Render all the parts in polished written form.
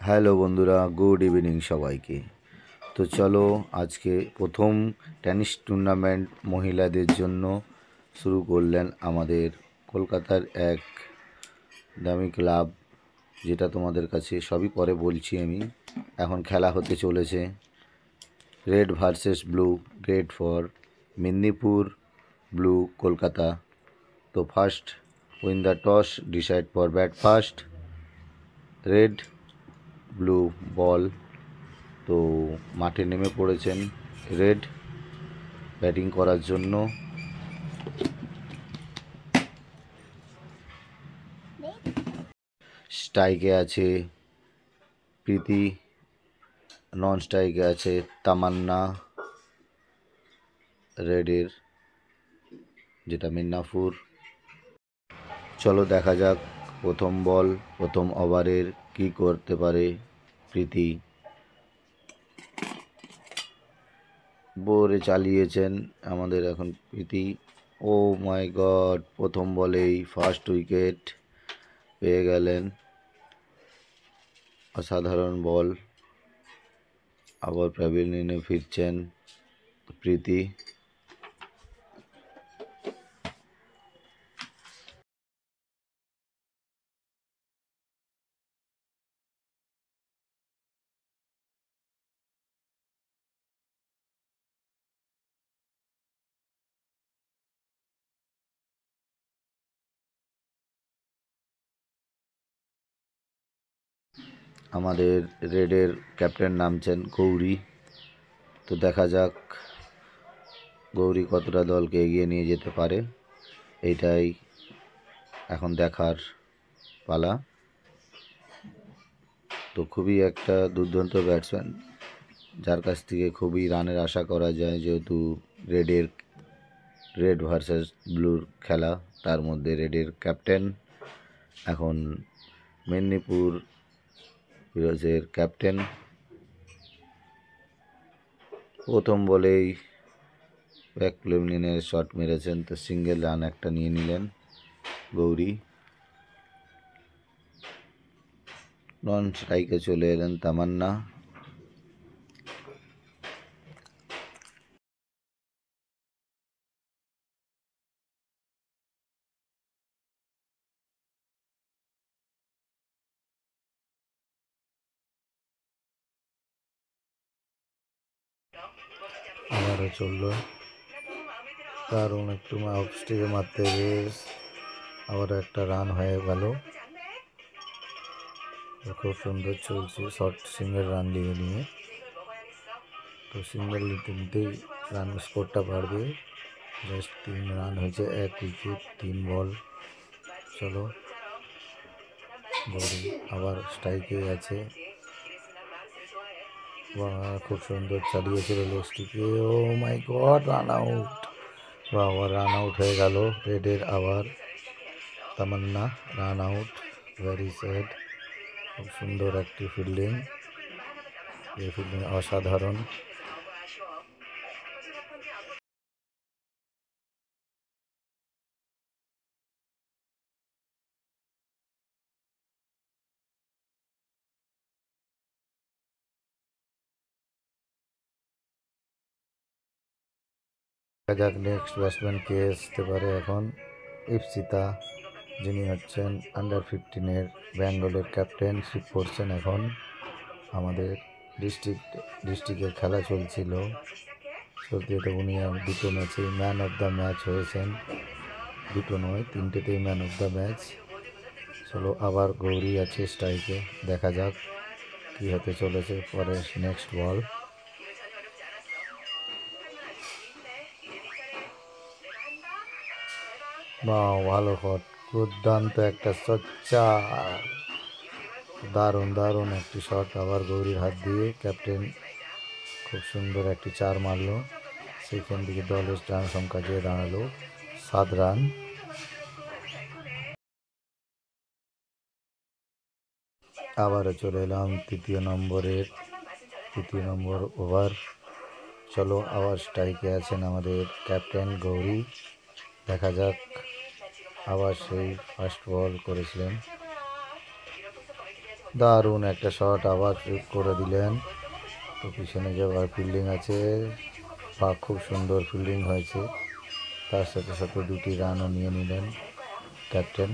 Hello বন্ধুরা, good evening সবাইকে। তো চলো আজকে প্রথম টেনিস টুর্নামেন্ট মহিলাদের জন্য শুরু করলেন আমাদের কলকাতার এক দামি ক্লাব, যেটা তোমাদের কাছে সবই পরে বলছি আমি। এখন খেলা হতে চলেছে red versus blue, red for Medinipur, blue Kolkata. তো first win the toss, decide for bat first, red blue bowl. তো মাঠে নেমে পড়েছেন রেড ব্যাটিং করার জন্য। স্ট্রাইকে আছে প্রীতি, নন স্ট্রাইকে আছে তামান্না রেডের, যেটা মিদনাপুর। চলো দেখা যাক প্রথম বল, প্রথম ওভারের কি করতে পারে প্রীতি। বোরে চালিয়েছেন আমাদের এখন প্রীতি। ও মাই গড, প্রথম বলেই ফার্স্ট উইকেট পেয়ে গেলেন। অসাধারণ বল। আবার প্যাভিলিয়নে ফিরছেন প্রীতি। আমাদের রেডের ক্যাপ্টেন নামছেন গৌরী। তো দেখা যাক গৌরী কতটা দলকে এগিয়ে নিয়ে যেতে পারে, এইটাই এখন দেখার পালা। তো খুবই একটা দুর্দান্ত ব্যাটসম্যান, যার কাছ থেকে খুবই রানের আশা করা যায়, যেহেতু রেড ভার্সেস ব্লুর খেলা, তার মধ্যে রেডের ক্যাপ্টেন এখন মেদিনীপুর হিরোজের ক্যাপ্টেন। প্রথম বলেই প্যাভিলিয়নের শট মেরেছেন, তো সিঙ্গেল রান একটা নিয়ে নিলেন গৌরী। নন স্ট্রাইকে চলে এলেন তামান্না। আবারও চলল, কারণ একটু অফ স্টেজে মারতে গিয়ে আবার একটা রান হয়ে গেল। খুব সুন্দর চলছে শর্ট সিঙ্গেল রান দিয়ে নিয়ে। তো সিঙ্গেল নিতে নিতেই রান স্কোরটা বাড়বে। জাস্ট 3 রান হয়েছে, 1 উইকেট, 3 বল। চলো গৌরী আবার স্ট্রাইকে আছে। খুব সুন্দর চালিয়েছিল লেগস্টিকে। ও মাই গড, রান আউট। আবার রান আউট হয়ে গেল রেডের। আবার তামান্না রান আউট, ভেরি স্যাড। খুব সুন্দর একটি ফিল্ডিং, এই ফিল্ডিং অসাধারণ। দেখা যাক নেক্সট ব্যাটসম্যান কে আসতে পারে এখন। ইপসিতা, যিনি হচ্ছেন আন্ডার 15-এর বেঙ্গলের ক্যাপ্টেনশিপ করছেন এখন। আমাদের ডিস্ট্রিক্টের খেলা চলতে উনি দুটো ম্যাচেই ম্যান অফ দ্য ম্যাচ হয়েছেন। দুটো নয়, 3টেতেই ম্যান অফ দ্য ম্যাচ। চলো আবার গৌরী আছে স্ট্রাইকে, দেখা যাক কি হতে চলেছে পরে নেক্সট বল। বা ভালো শট, দুর্দান্ত একটা সচ্চা, দারুণ একটি শট আবার গৌরীর হাত দিয়ে। ক্যাপ্টেন খুব সুন্দর একটি 4 মারল, সেইখান থেকে দলের রান সংখ্যা যে দাঁড়ালো 7 রান। আবারও চলে এলাম তৃতীয় নম্বর ওভার। চলো আবার স্ট্রাইকে আছেন আমাদের ক্যাপ্টেন গৌরী, দেখা যাক। আবার সেই ফার্স্ট বল করেছিলেন, দারুণ একটা শট আবার করে দিলেন। তো পিছনে যে আবার ফিল্ডিং আছে, বা খুব সুন্দর ফিল্ডিং হয়েছে। তার সাথে সাথে 2টি রানও নিয়ে নিলেন ক্যাপ্টেন।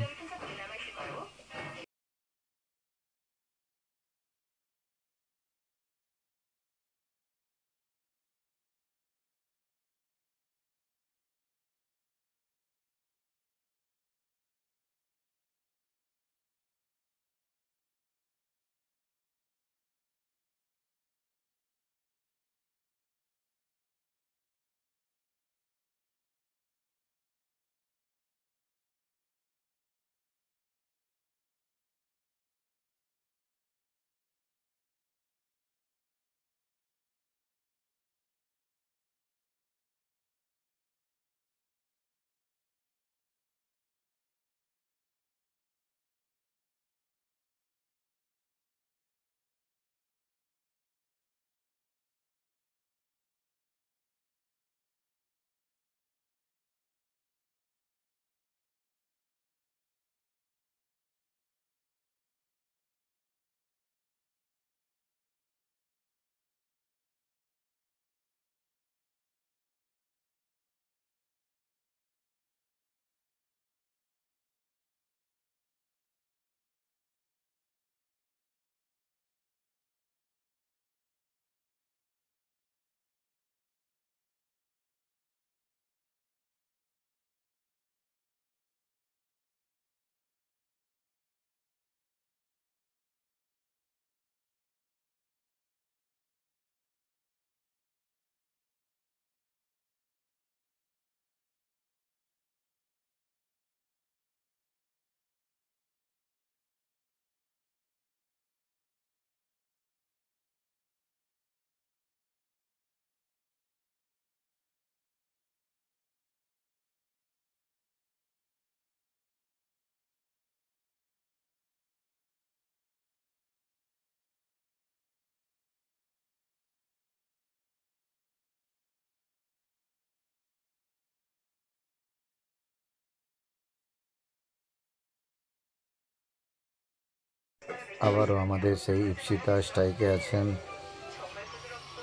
আবারও আমাদের সেই ইপসিতা স্ট্রাইকে আছেন,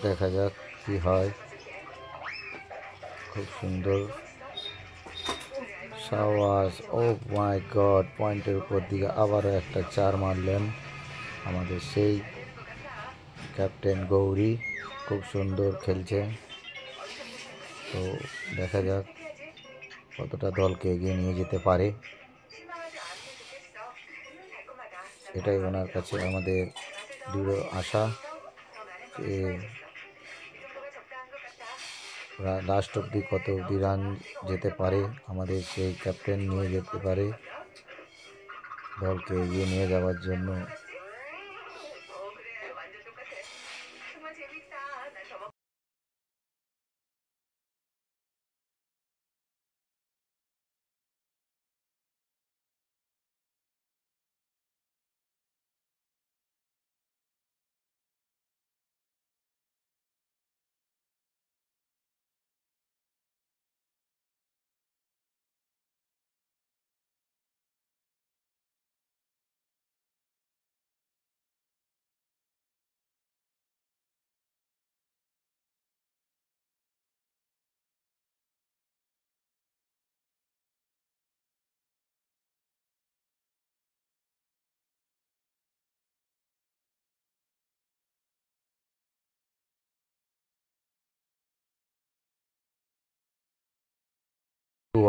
দেখা যাক কি হয়। খুব সুন্দর সাওয়াজ, ও মাই গড, পয়েন্টের উপর দিকে আবারও একটা 4 মারলেন আমাদের সেই ক্যাপ্টেন গৌরী। খুব সুন্দর খেলছে। তো দেখা যাক কতটা দলকে এগিয়ে নিয়ে যেতে পারে। এটাই ওনার কাছে আমাদের দৃঢ় আশা যে লাস্ট অবধি কত অবধি রান যেতে পারে, আমাদের সেই ক্যাপ্টেন নিয়ে যেতে পারে দলকে এগিয়ে নিয়ে যাওয়ার জন্য।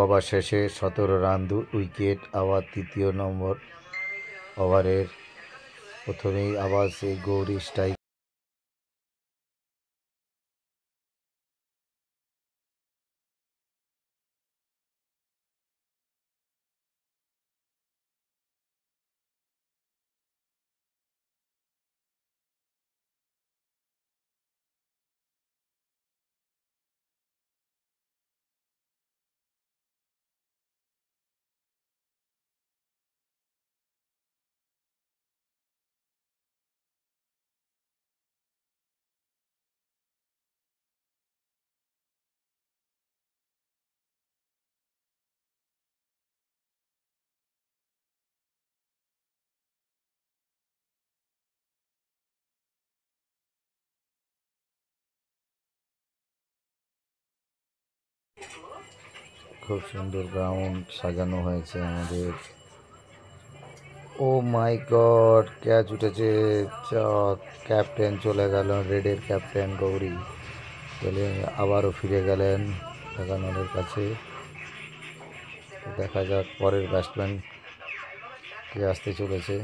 আবার শেষে 17 রান 2 উইকেট। আবার 3য় নম্বর ওভারের প্রথমেই আবার সেই গৌরী স্ট্রাইক। খুব সুন্দর গ্রাউন্ড সাজানো হয়েছে আমাদের। ও মাই গড, ক্যাচ উঠেছে। ক্যাপ্টেন চলে গেল, রেডের ক্যাপ্টেন গৌরী চলে আবারও ফিরে গেলেন ঢাকানোর কাছে। তো দেখা যাক পরের ব্যাটসম্যান কে আসতে চলেছে।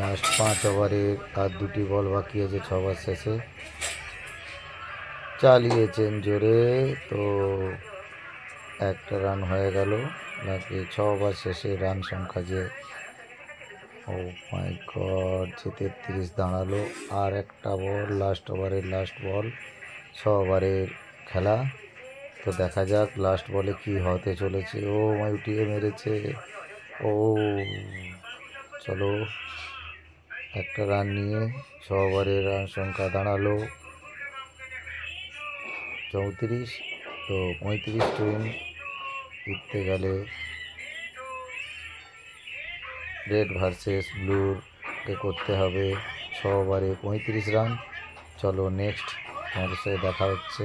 লাস্ট 5 ওভারের আর 2টি বল বাকি আছে 6 ওভার শেষে। চালিয়েছেন জোরে, তো একটা রান হয়ে গেল। নাকি 6 ওভার শেষে রান সংখ্যা যে, ও মাই গড, যে 33 দাঁড়ালো। আর একটা বল, লাস্ট ওভারের লাস্ট বল, 6 ওভারের খেলা। তো দেখা যাক লাস্ট বলে কি হতে চলেছে। ও মাই, উঠিয়ে মেরেছে। ও চলো, একটা রান নিয়ে 6 ওভারের রান সংখ্যা দাঁড়ালো 34। তো 35 টুইন জিততে গেলে রেড ভার্সেস ব্লুরকে করতে হবে 6 ওভারে 35 রান। চলো নেক্সট তোমাদের সাথে দেখা হচ্ছে।